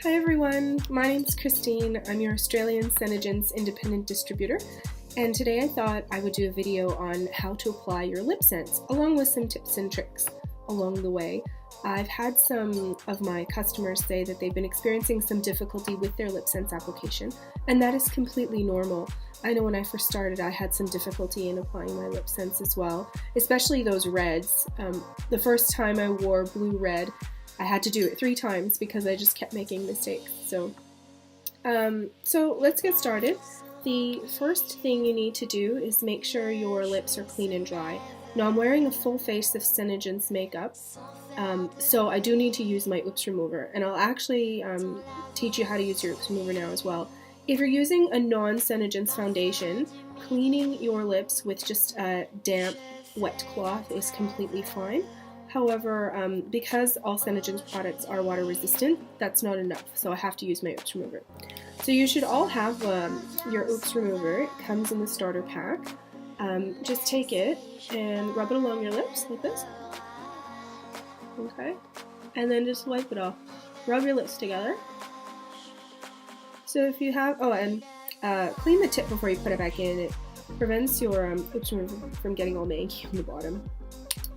Hi everyone, my name's Christine. I'm your Australian Senegence independent distributor, and today I thought I would do a video on how to apply your LipSense, along with some tips and tricks along the way. I've had some of my customers say that they've been experiencing some difficulty with their LipSense application, and that is completely normal. I know when I first started I had some difficulty in applying my LipSense as well, especially those reds. The first time I wore blue-red, I had to do it 3 times because I just kept making mistakes. So let's get started. The first thing you need to do is make sure your lips are clean and dry. Now I'm wearing a full face of Senegence makeup, so I do need to use my Ooops remover, and I'll actually teach you how to use your Ooops remover now as well. If you're using a non-Senegence foundation, cleaning your lips with just a damp, wet cloth is completely fine. However, because all Senegence products are water resistant, that's not enough, so I have to use my Ooops remover. So you should all have your Ooops remover. It comes in the starter pack. Just take it and rub it along your lips like this. Okay, and then just wipe it off. Rub your lips together. So if you have, clean the tip before you put it back in. It prevents your Ooops remover from getting all manky on the bottom.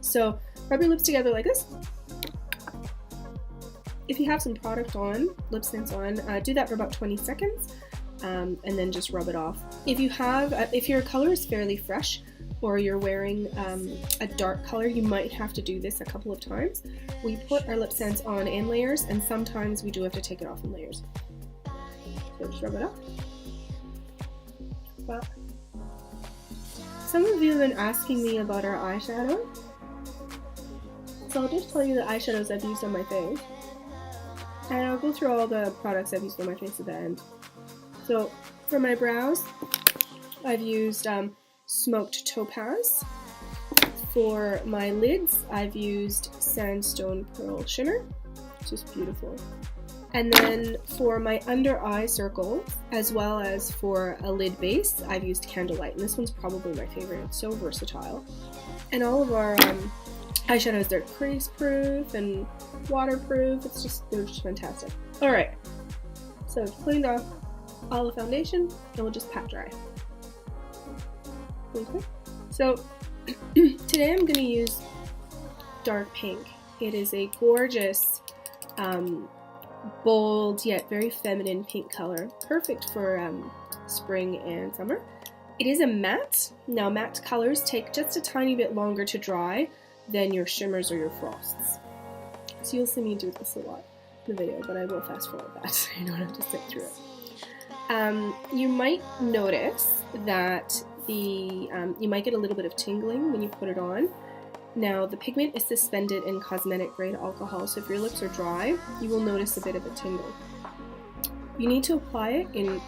So rub your lips together like this. If you have some product on, LipSense on, do that for about 20 seconds and then just rub it off. If you have, if your color is fairly fresh or you're wearing a dark color, you might have to do this a couple of times. We put our LipSense on in layers, and sometimes we do have to take it off in layers. So just rub it off. Well, some of you have been asking me about our eyeshadow. So I'll just tell you the eyeshadows I've used on my face, and I'll go through all the products I've used on my face at the end. So for my brows, I've used Smoked Topaz. For my lids, I've used Sandstone Pearl Shimmer, which is beautiful. And then for my under eye circles, as well as for a lid base, I've used Candlelight, and this one's probably my favorite. It's so versatile. And all of our eyeshadows, they're crease proof and waterproof. They're just fantastic. Alright, so I've cleaned off all the foundation and we'll just pat dry. Okay, so today I'm going to use dark pink. It is a gorgeous, bold yet very feminine pink color, perfect for spring and summer. It is a matte. Now matte colors take just a tiny bit longer to dry than your shimmers or your frosts. So you'll see me do this a lot in the video, but I will fast forward that so you don't have to sit through it. You might notice that you might get a little bit of tingling when you put it on. Now the pigment is suspended in cosmetic grade alcohol, so if your lips are dry, you will notice a bit of a tingle. You need to apply it in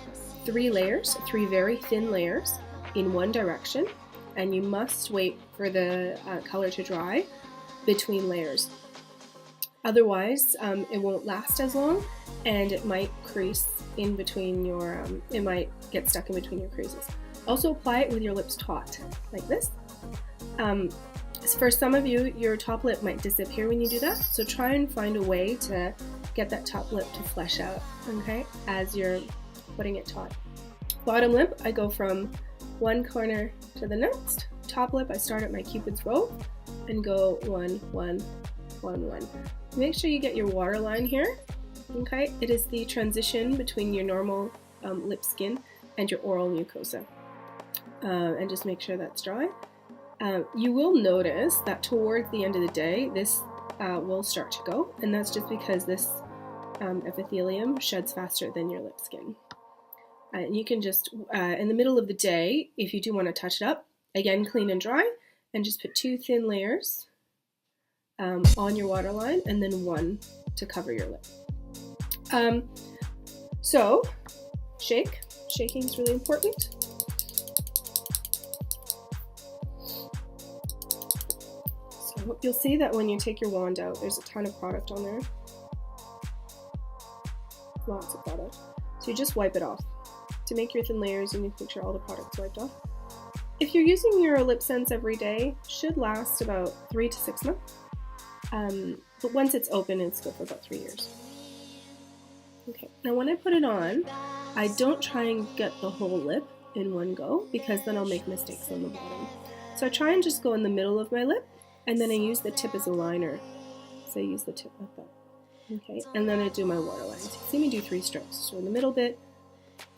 3 layers, 3 very thin layers in one direction, and you must wait for the color to dry between layers. Otherwise, it won't last as long, and it might crease in between your, it might get stuck in between your creases. Also apply it with your lips taut, like this. For some of you, your top lip might disappear when you do that, so try and find a way to get that top lip to flesh out, okay, as you're putting it taut. Bottom lip, I go from one corner to the next. Top lip, I start at my Cupid's bow and go 1, 1, 1, 1. Make sure you get your waterline here, okay? It is the transition between your normal lip skin and your oral mucosa. And just make sure that's dry. You will notice that towards the end of the day, this will start to go, and that's just because this epithelium sheds faster than your lip skin. You can just, in the middle of the day, if you do want to touch it up, again, clean and dry, and just put 2 thin layers on your waterline, and then 1 to cover your lip. So, shake. Shaking is really important. So you'll see that when you take your wand out, there's a ton of product on there. Lots of product. So you just wipe it off. To make your thin layers, you need to make sure all the product's wiped off. If you're using your LipSense every day, should last about 3 to 6 months. But once it's open, it's good for about 3 years. Okay, now when I put it on, I don't try and get the whole lip in one go because then I'll make mistakes on the bottom. So I try and just go in the middle of my lip, and then I use the tip as a liner. So I use the tip like that. Okay, and then I do my waterline. So you see me do 3 strokes. So in the middle bit,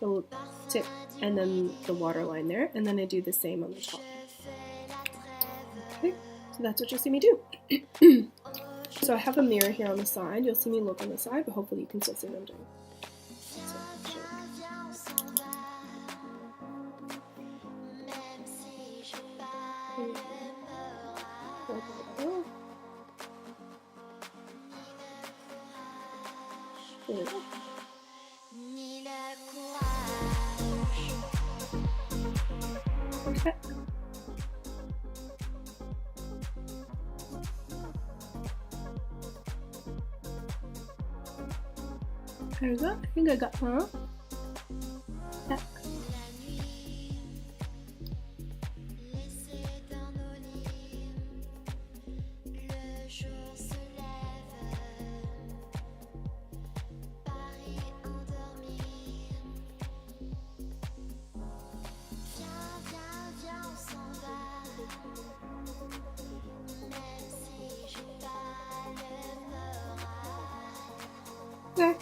the tip, and then the waterline there, and then I do the same on the top. Okay, so that's what you'll see me do. So I have a mirror here on the side. You'll see me look on the side, but hopefully you can still see what I'm doing. Okay. There we go. I think I got one. Yeah. Okay.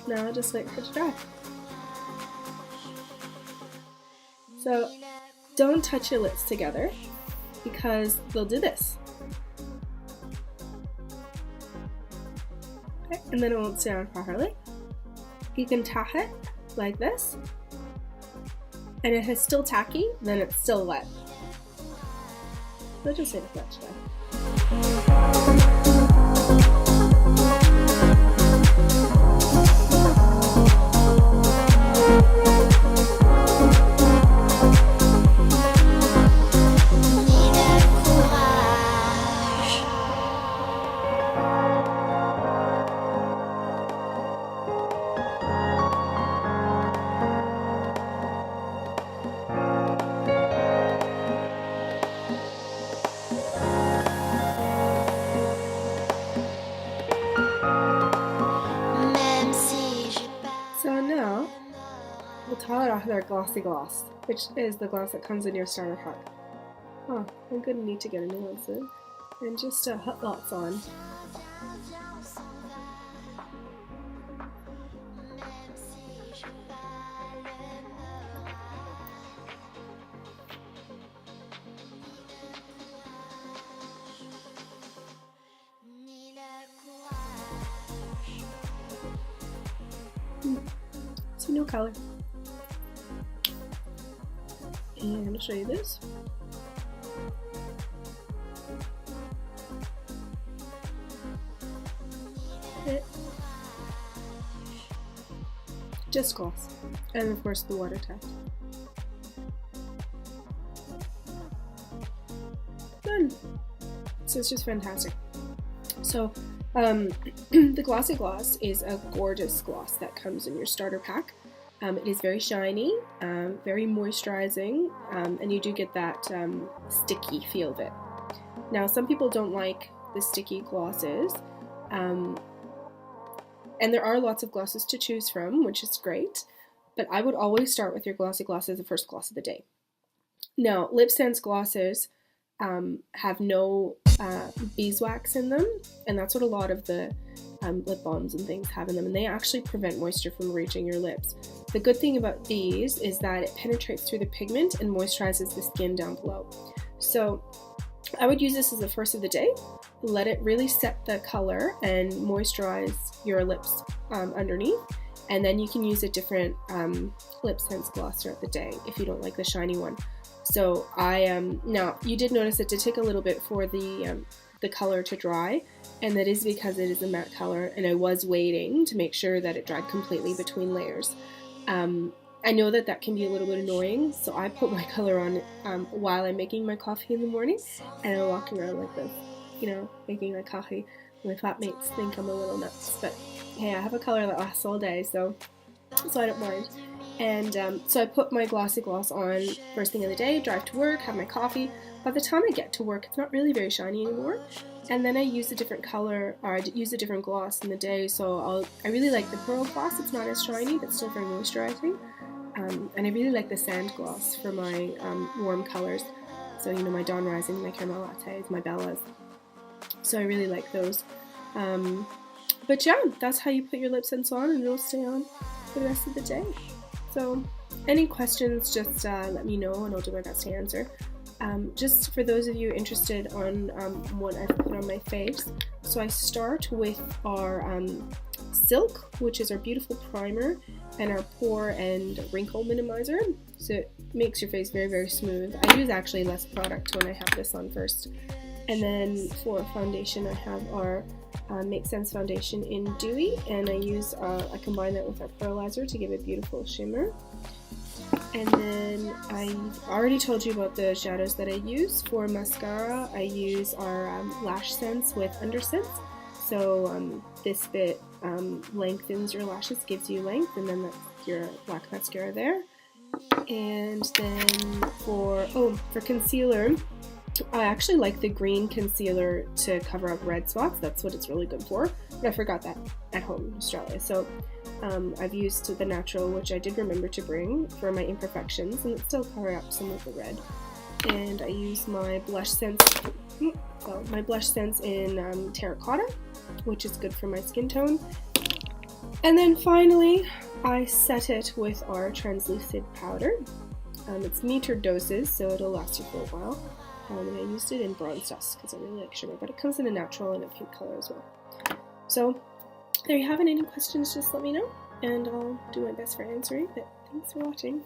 Now I'll just wait for it to dry. So don't touch your lips together because they'll do this. Okay, and then it won't stay on properly. You can tap it like this, and if it's still tacky, then it's still wet. So just wait for that to dry. So now, we'll top it off with our glossy gloss, which is the gloss that comes in your starter pack. Oh, I'm gonna need to get a new one soon. And just hot lots on. It's a new color. And I'll show you this. Just gloss. And of course the water test. Done. So it's just fantastic. So the Glossy Gloss is a gorgeous gloss that comes in your starter pack. It is very shiny, very moisturizing, and you do get that sticky feel of it. Now, some people don't like the sticky glosses, and there are lots of glosses to choose from, which is great, but I would always start with your Glossy Gloss as the first gloss of the day. Now, LipSense glosses have no beeswax in them, and that's what a lot of the lip balms and things have in them, and they actually prevent moisture from reaching your lips. The good thing about these is that it penetrates through the pigment and moisturizes the skin down below. So I would use this as the first of the day. Let it really set the color and moisturize your lips underneath, and then you can use a different LipSense gloss throughout the day if you don't like the shiny one. So now you did notice it did take a little bit for the color to dry, and that is because it is a matte color, and I was waiting to make sure that it dried completely between layers. I know that that can be a little bit annoying, so I put my color on while I'm making my coffee in the morning, and I'm walking around like this, you know, making my coffee. My flatmates think I'm a little nuts, but hey, I have a color that lasts all day, so I don't mind. And so I put my Glossy Gloss on first thing of the day, drive to work, have my coffee. By the time I get to work, it's not really very shiny anymore, And then I use a different color, or I use a different gloss in the day, so I really like the pearl gloss. It's not as shiny, but still very moisturizing. And I really like the sand gloss for my warm colors. So, you know, my Dawn Rising, my Caramel Lattes, my Bellas. So I really like those. But yeah, that's how you put your LipSense on, and it'll stay on for the rest of the day. So any questions, just let me know, and I'll do my best to answer. Just for those of you interested on what I've put on my face, so I start with our Silk, which is our beautiful primer, and our pore and wrinkle minimizer, so it makes your face very, very smooth. I use actually less product when I have this on first. And then for foundation, I have our Make Sense foundation in Dewy, and I combine that with our pearlizer to give a beautiful shimmer. And then I already told you about the shadows that I use. For mascara, I use our Lash Sense with Undersense. So this bit lengthens your lashes, gives you length, and then that's your black mascara there. And then for concealer, I actually like the green concealer to cover up red spots. That's what it's really good for. But I forgot that at home in Australia. So I've used the natural, which I did remember to bring for my imperfections, and it still covered up some of the red. And I use my blush sense, in terracotta, which is good for my skin tone. And then finally, I set it with our translucid powder. It's metered doses, so it'll last you for a while. And I used it in Bronze Dust because I really like shimmer, but it comes in a natural and a pink color as well. So there you have it. Any questions, just let me know, and I'll do my best for answering, but thanks for watching.